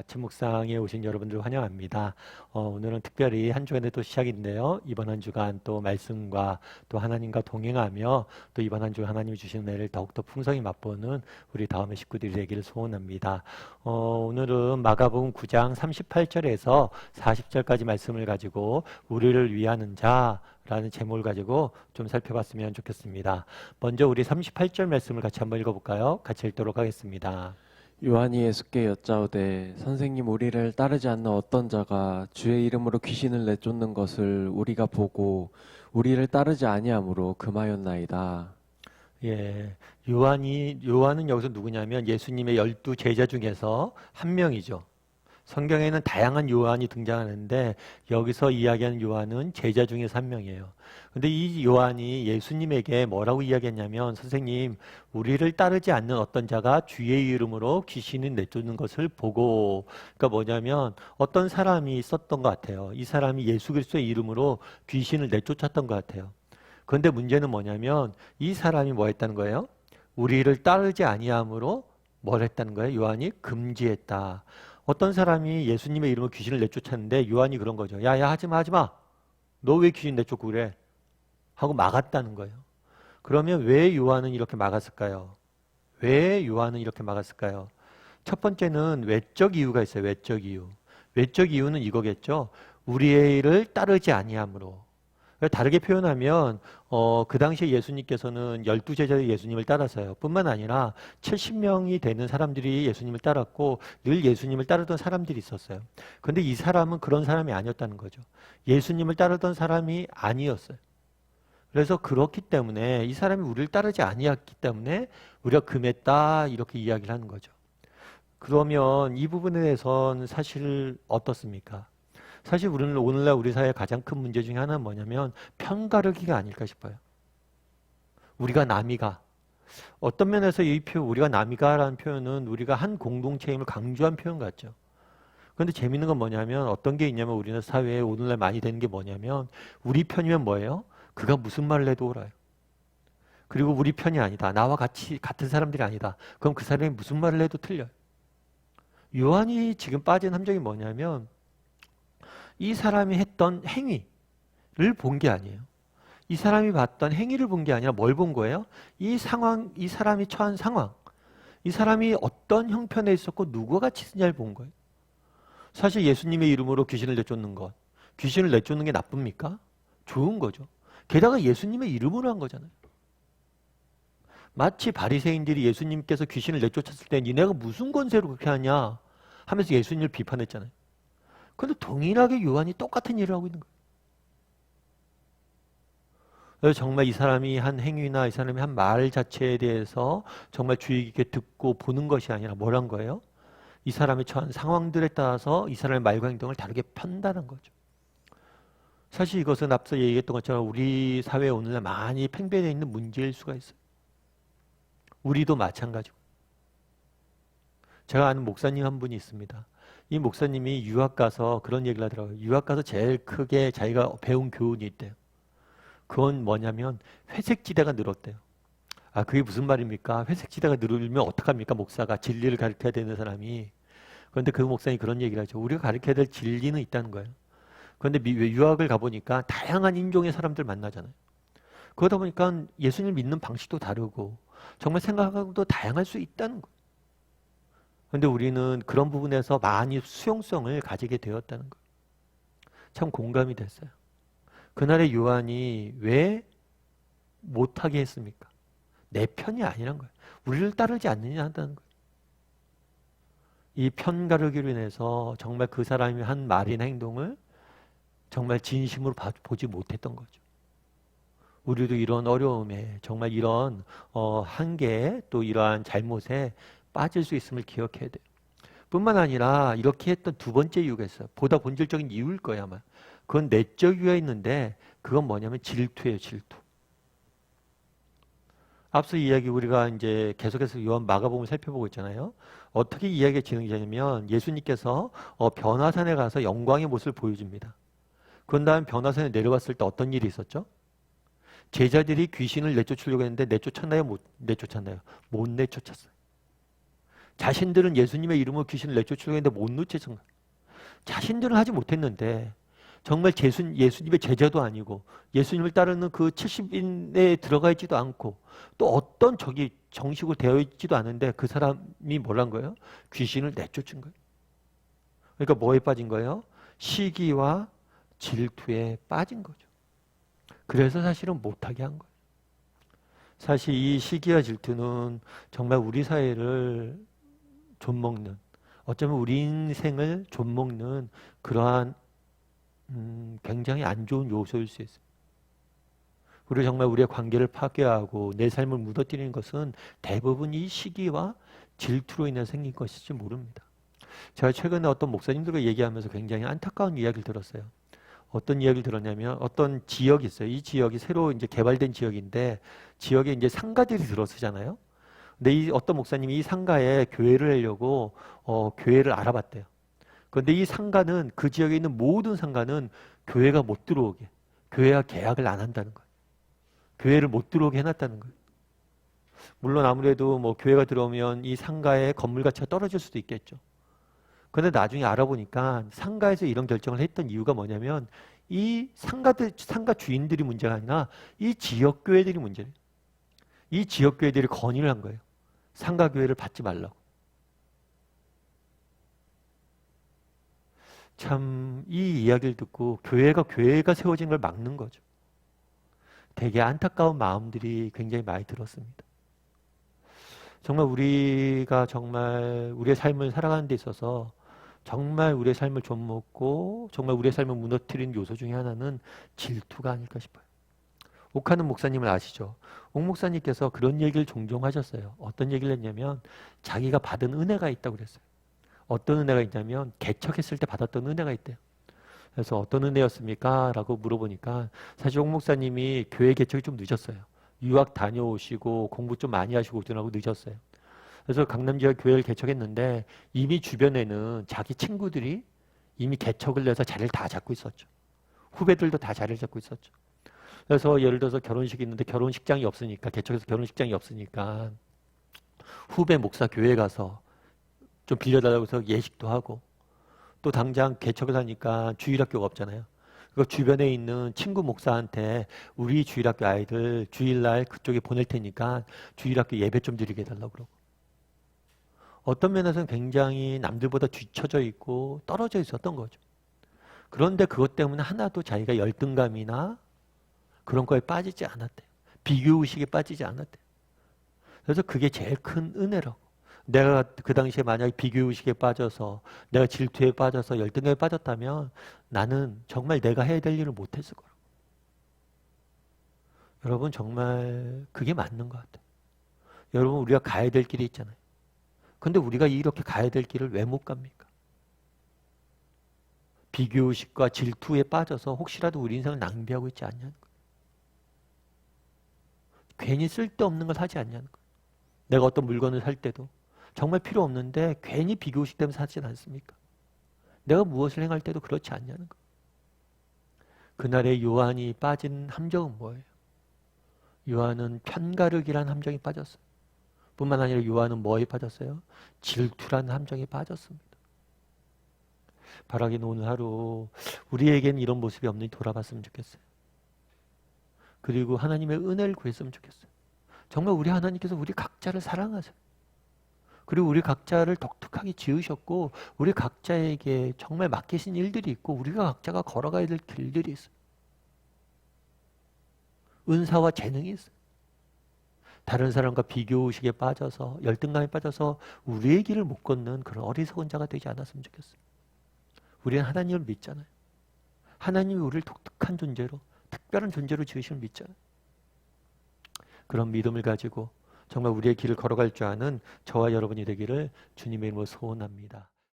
아침 묵상에 오신 여러분들 환영합니다. 오늘은 특별히 한 주간의 또 시작인데요. 이번 한 주간 또 말씀과 또 하나님과 동행하며 또 이번 한 주 하나님이 주시는 은혜를 더욱더 풍성히 맛보는 우리 다음의 식구들이 되기를 소원합니다. 오늘은 마가복음 9장 38절에서 40절까지 말씀을 가지고 우리를 위하는 자라는 제목을 가지고 좀 살펴봤으면 좋겠습니다. 먼저 우리 38절 말씀을 같이 한번 읽어볼까요? 같이 읽도록 하겠습니다. 요한이 예수께 여짜오되 선생님 우리를 따르지 않는 어떤 자가 주의 이름으로 귀신을 내쫓는 것을 우리가 보고 우리를 따르지 아니하므로 금하였나이다. 예, 요한은 여기서 누구냐면 예수님의 12 제자 중에서 한 명이죠. 성경에는 다양한 요한이 등장하는데 여기서 이야기하는 요한은 제자 중에서 한 명이에요. 근데 이 요한이 예수님에게 뭐라고 이야기했냐면, 선생님, 우리를 따르지 않는 어떤 자가 주의 이름으로 귀신을 내쫓는 것을 보고, 그러니까 뭐냐면 어떤 사람이 있었던 것 같아요. 이 사람이 예수 그리스도의 이름으로 귀신을 내쫓았던 것 같아요. 그런데 문제는 뭐냐면 이 사람이 뭐 했다는 거예요? 우리를 따르지 아니함으로 뭘 했다는 거예요? 요한이 금지했다. 어떤 사람이 예수님의 이름으로 귀신을 내쫓았는데 요한이 그런 거죠. 야야, 하지마 하지마. 너 왜 귀신 내쫓고 그래? 하고 막았다는 거예요. 그러면 왜 요한은 이렇게 막았을까요? 왜 요한은 이렇게 막았을까요? 첫 번째는 외적 이유가 있어요. 외적 이유. 외적 이유는 이거겠죠. 우리를 따르지 아니함으로. 다르게 표현하면 그 당시에 예수님께서는 12제자들이 예수님을 따라서요. 뿐만 아니라 70명이 되는 사람들이 예수님을 따랐고 늘 예수님을 따르던 사람들이 있었어요. 그런데 이 사람은 그런 사람이 아니었다는 거죠. 예수님을 따르던 사람이 아니었어요. 그래서 그렇기 때문에 이 사람이 우리를 따르지 아니었기 때문에 우리가 금했다 이렇게 이야기를 하는 거죠. 그러면 이 부분에 대해서는 사실 어떻습니까? 사실 우리는 오늘날 우리 사회의 가장 큰 문제 중에 하나는 뭐냐면 편가르기가 아닐까 싶어요. 우리가 남이가. 어떤 면에서 이 표현, 우리가 남이가라는 표현은 우리가 한 공동체임을 강조한 표현 같죠. 그런데 재밌는 건 뭐냐면 어떤 게 있냐면 우리는 사회에 오늘날 많이 되는 게 뭐냐면 우리 편이면 뭐예요? 그가 무슨 말을 해도 옳아요. 그리고 우리 편이 아니다. 나와 같이 같은 사람들이 아니다. 그럼 그 사람이 무슨 말을 해도 틀려요. 요한이 지금 빠진 함정이 뭐냐면 이 사람이 했던 행위를 본 게 아니에요. 이 사람이 봤던 행위를 본 게 아니라 뭘 본 거예요? 이 상황, 이 사람이 처한 상황, 이 사람이 어떤 형편에 있었고 누구와 같이 있었냐를 본 거예요. 사실 예수님의 이름으로 귀신을 내쫓는 것, 귀신을 내쫓는 게 나쁩니까? 좋은 거죠. 게다가 예수님의 이름으로 한 거잖아요. 마치 바리새인들이 예수님께서 귀신을 내쫓았을 때 니네가 무슨 권세로 그렇게 하냐 하면서 예수님을 비판했잖아요. 그런데 동일하게 요한이 똑같은 일을 하고 있는 거예요. 그래서 정말 이 사람이 한 행위나 이 사람이 한 말 자체에 대해서 정말 주의 깊게 듣고 보는 것이 아니라 뭘 한 거예요? 이 사람이 처한 상황들에 따라서 이 사람의 말과 행동을 다르게 판단한 거죠. 사실 이것은 앞서 얘기했던 것처럼 우리 사회에 오늘날 많이 팽배되어 있는 문제일 수가 있어요. 우리도 마찬가지고. 제가 아는 목사님 한 분이 있습니다. 이 목사님이 유학 가서 그런 얘기를 하더라고요. 유학 가서 제일 크게 자기가 배운 교훈이 있대요. 그건 뭐냐면 회색지대가 늘었대요. 아, 그게 무슨 말입니까? 회색지대가 늘으면 어떡합니까? 목사가 진리를 가르쳐야 되는 사람이. 그런데 그 목사님이 그런 얘기를 하죠. 우리가 가르쳐야 될 진리는 있다는 거예요. 그런데 유학을 가보니까 다양한 인종의 사람들 만나잖아요. 그러다 보니까 예수님을 믿는 방식도 다르고 정말 생각하고도 다양할 수 있다는 거예요. 그런데 우리는 그런 부분에서 많이 수용성을 가지게 되었다는 거예요. 참 공감이 됐어요. 그날의 요한이 왜 못하게 했습니까? 내 편이 아니란 거예요. 우리를 따르지 않느냐 한다는 거예요. 이 편가르기로 인해서 정말 그 사람이 한 말이나 행동을 정말 진심으로 보지 못했던 거죠. 우리도 이런 어려움에 정말 이런 한계에 또 이러한 잘못에 빠질 수 있음을 기억해야 돼요. 뿐만 아니라 이렇게 했던 두 번째 이유가 있어요. 보다 본질적인 이유일 거예요 아마. 그건 내적 이유가 있는데 그건 뭐냐면 질투예요. 질투. 앞서 이야기 우리가 이제 계속해서 요한 마가복음을 살펴보고 있잖아요. 어떻게 이야기가 진행되냐면 예수님께서 변화산에 가서 영광의 모습을 보여줍니다. 그런 다음 변화산에 내려갔을 때 어떤 일이 있었죠? 제자들이 귀신을 내쫓으려고 했는데 내쫓았나요? 못 내쫓았나요? 못 내쫓았어요. 자신들은 예수님의 이름으로 귀신을 내쫓으려고 했는데 못 내쫓은 거예요. 자신들은 하지 못했는데 정말 예수님의 제자도 아니고 예수님을 따르는 그 70인에 들어가 있지도 않고 또 어떤 적이 정식으로 되어 있지도 않은데 그 사람이 뭐란 거예요? 귀신을 내쫓은 거예요. 그러니까 뭐에 빠진 거예요? 시기와 질투에 빠진 거죠. 그래서 사실은 못하게 한 거예요. 사실 이 시기와 질투는 정말 우리 사회를 좀먹는, 어쩌면 우리 인생을 좀먹는 그러한 굉장히 안 좋은 요소일 수 있어요. 그리고 정말 우리의 관계를 파괴하고 내 삶을 무너뜨리는 것은 대부분 이 시기와 질투로 인해 생긴 것일지 모릅니다. 제가 최근에 어떤 목사님들과 얘기하면서 굉장히 안타까운 이야기를 들었어요. 어떤 이야기를 들었냐면 어떤 지역이 있어요. 이 지역이 새로 이제 개발된 지역인데 지역에 이제 상가들이 들어서잖아요. 근데 이 어떤 목사님이 이 상가에 교회를 하려고 교회를 알아봤대요. 그런데 이 상가는 그 지역에 있는 모든 상가는 교회가 못 들어오게 교회와 계약을 안 한다는 거예요. 교회를 못 들어오게 해놨다는 거예요. 물론 아무래도 뭐 교회가 들어오면 이 상가의 건물 가치가 떨어질 수도 있겠죠. 그런데 나중에 알아보니까 상가에서 이런 결정을 했던 이유가 뭐냐면 이 상가 주인들이 문제가 아니라 이 지역 교회들이 문제예요. 이 지역 교회들이 건의를 한 거예요. 상가 교회를 받지 말라고. 참 이 이야기를 듣고 교회가 세워지는 걸 막는 거죠. 되게 안타까운 마음들이 굉장히 많이 들었습니다. 정말 우리가 정말 우리의 삶을 살아가는 데 있어서 정말 우리의 삶을 좀먹고 정말 우리의 삶을 무너뜨리는 요소 중에 하나는 질투가 아닐까 싶어요. 옥하는 목사님을 아시죠? 옥 목사님께서 그런 얘기를 종종 하셨어요. 어떤 얘기를 했냐면 자기가 받은 은혜가 있다고 그랬어요. 어떤 은혜가 있냐면 개척했을 때 받았던 은혜가 있대요. 그래서 어떤 은혜였습니까? 라고 물어보니까 사실 옥 목사님이 교회 개척이 좀 늦었어요. 유학 다녀오시고 공부 좀 많이 하시고 그러고 늦었어요. 그래서 강남 지역 교회를 개척했는데 이미 주변에는 자기 친구들이 이미 개척을 해서 자리를 다 잡고 있었죠. 후배들도 다 자리를 잡고 있었죠. 그래서 예를 들어서 결혼식이 있는데 결혼식장이 없으니까 개척해서 결혼식장이 없으니까 후배 목사 교회에 가서 좀 빌려달라고 해서 예식도 하고 또 당장 개척을 하니까 주일학교가 없잖아요. 그 주변에 있는 친구 목사한테 우리 주일학교 아이들 주일날 그쪽에 보낼 테니까 주일학교 예배 좀 드리게 해달라고 그러고 어떤 면에서는 굉장히 남들보다 뒤처져 있고 떨어져 있었던 거죠. 그런데 그것 때문에 하나도 자기가 열등감이나 그런 거에 빠지지 않았대요. 비교의식에 빠지지 않았대요. 그래서 그게 제일 큰 은혜라고. 내가 그 당시에 만약에 비교의식에 빠져서 내가 질투에 빠져서 열등감에 빠졌다면 나는 정말 내가 해야 될 일을 못했을 거라고. 여러분 정말 그게 맞는 것 같아요. 여러분 우리가 가야 될 길이 있잖아요. 근데 우리가 이렇게 가야 될 길을 왜 못 갑니까? 비교의식과 질투에 빠져서 혹시라도 우리 인생을 낭비하고 있지 않냐는 거예요. 괜히 쓸데없는 걸 사지 않냐는 거예요. 내가 어떤 물건을 살 때도 정말 필요 없는데 괜히 비교의식 때문에 사지 않습니까? 내가 무엇을 행할 때도 그렇지 않냐는 거예요. 그날의 요한이 빠진 함정은 뭐예요? 요한은 편가르기라는 함정에 빠졌어요. 뿐만 아니라 요한은 뭐에 빠졌어요? 질투라는 함정에 빠졌습니다. 바라기는 오늘 하루 우리에게는 이런 모습이 없는지 돌아봤으면 좋겠어요. 그리고 하나님의 은혜를 구했으면 좋겠어요. 정말 우리 하나님께서 우리 각자를 사랑하세요. 그리고 우리 각자를 독특하게 지으셨고 우리 각자에게 정말 맡기신 일들이 있고 우리가 각자가 걸어가야 될 길들이 있어요. 은사와 재능이 있어요. 다른 사람과 비교의식에 빠져서 열등감에 빠져서 우리의 길을 못 걷는 그런 어리석은 자가 되지 않았으면 좋겠어요. 우리는 하나님을 믿잖아요. 하나님이 우리를 독특한 존재로 특별한 존재로 지으심을 믿잖아요. 그런 믿음을 가지고 정말 우리의 길을 걸어갈 줄 아는 저와 여러분이 되기를 주님의 이름으로 소원합니다.